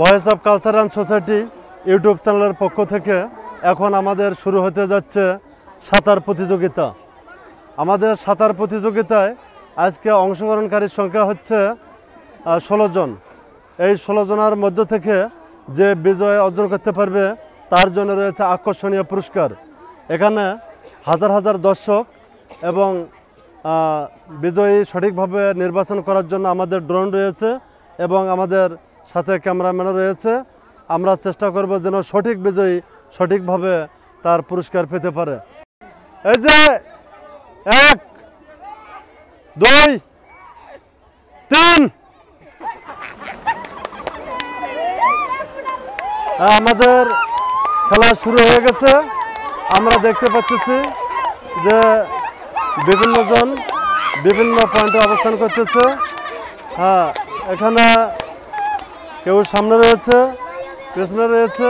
Voice of culture and society YouTube চ্যানেলের পক্ষ থেকে এখন আমাদের শুরু হতে যাচ্ছে সাঁতার প্রতিযোগিতা। আমাদের সাঁতার প্রতিযোগিতায় আজকে অংশগ্রহণকারীর সংখ্যা হচ্ছে 16 জন। এই 16 জনের মধ্য থেকে যে বিজয় অর্জন করতে পারবে তার জন্য রয়েছে আকর্ষণীয় পুরস্কার। এখানে হাজার হাজার দর্শক এবং বিজয়ী সঠিকভাবে নির্বাচন করার জন্য আমাদের ড্রোন রয়েছে এবং আমাদের সাথে ক্যামেরাম্যানও রয়েছে। আমরা চেষ্টা করব যেন সঠিক বিজয়ী সঠিকভাবে তার পুরস্কার পেতে পারে। এই যে 1 2 3 আমাদের খেলা শুরু হয়ে গেছে। আমরা দেখতে পাচ্ছি যে বিভিন্ন জন বিভিন্ন পয়েন্টে অবস্থান করতেছে। এখানে কেউ সামনে রয়েছে, পেছনে রয়েছে।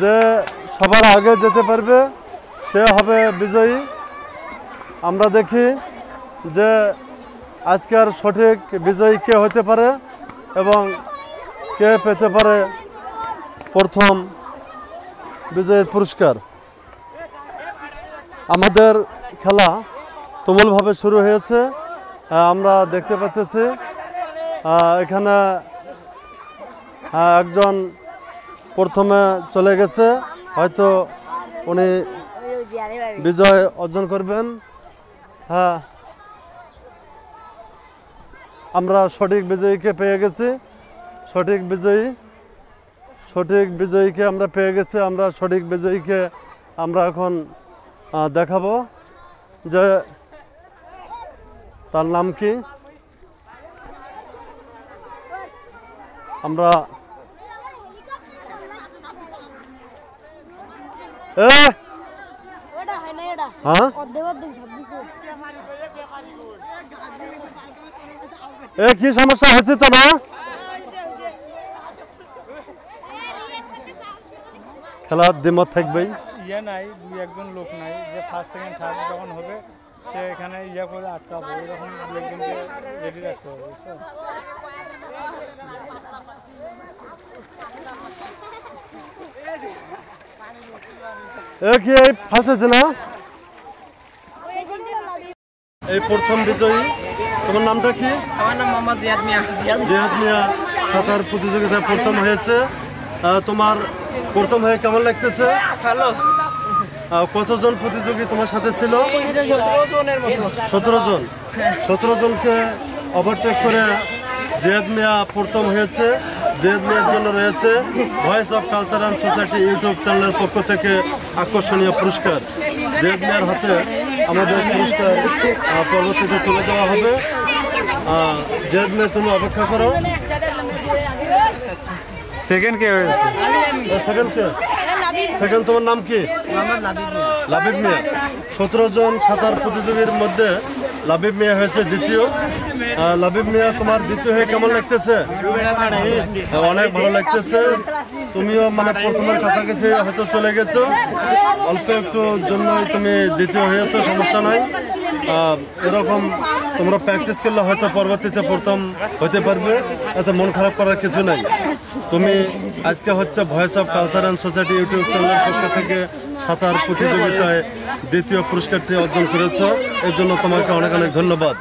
যে সবার আগে যেতে পারবে সে হবে বিজয়ী। আমরা দেখি যে আজকের সঠিক বিজয়ী কে হতে পারে এবং কে পেতে পারে প্রথম বিজয়ের পুরস্কার। আমাদের খেলা তুমুলভাবে শুরু হয়েছে। আমরা দেখতে পাচ্ছি এখানে একজন প্রথমে চলে গেছে, হয়তো উনি বিজয় অর্জন করবেন। আমরা সঠিক বিজয়ীকে পেয়ে গেছি। সঠিক বিজয়ীকে আমরা পেয়ে গেছি। আমরা সঠিক বিজয়ীকে আমরা এখন দেখাবো যে তার নাম কি। আমরা কি সমস্যা হয়েছে তো না? খেলার দ্বিমত থাকবেই। নাই, 2-1 লোক নাই যে ফার্স্ট সেকেন্ড থার্ড যখন হবে সে এখানে করে আটকাবো, এরকম 2-1জনকে রেডি রাখতে হবে। কি এই ফার্স্ট হয়েছে না? এই প্রথম বিজয়ী। তোমার নামটা কি? আমার নাম মোহাম্মদ জিয়াদ মিয়া। জিয়াদ মিয়া সাঁতার প্রতিযোগিতায় প্রথম হয়েছে। তোমার প্রথম হয়ে কেমন লাগতেছে? ভালো। কতজন প্রতিযোগী তোমার সাথে ছিল? 17 জনের মতো। 17 জন। 17 জনকে ওভারটেক করে জিয়াদ মিয়া প্রথম হয়েছে। জিয়াদ মিয়ার জন্য রয়েছে voice of culture and society YouTube চ্যানেলের পক্ষ থেকে আকর্ষণীয় পুরস্কার। জিয়াদ মিয়ার হাতে আমাদের পুরস্কার পরবর্তীতে তুলে দেওয়া হবে। জিয়াদ মিয়া, তুমি অপেক্ষা করো। সেকেন্ড কে? সেকেন্ড তোমার নাম কি? লাবিব মিয়া। 17 জন সাঁতার প্রতিযোগীর মধ্যে লাবিব মিয়া হয়েছে দ্বিতীয়। লাবিব মিয়া, তোমার দ্বিতীয় হয়ে কেমন লাগতেছে? অনেক ভালো লাগতেছে। তুমিও মানে প্রথমের কাছাকাছি হয়তো চলে গেছো, অল্প একটু জন্যই তুমি দ্বিতীয় হয়েছো, সমস্যা নাই। এরকম তোমরা প্র্যাকটিস করলে হয়তো পরবর্তীতে প্রথম হতে পারবে, এতে মন খারাপ করার কিছু নাই। তুমি আজকে হচ্ছে voice of culture and society YouTube চ্যানেলের পক্ষ থেকে সাঁতার প্রতিযোগিতায় দ্বিতীয় পুরস্কারটি অর্জন করেছো। এর জন্য তোমাকে অনেক অনেক ধন্যবাদ।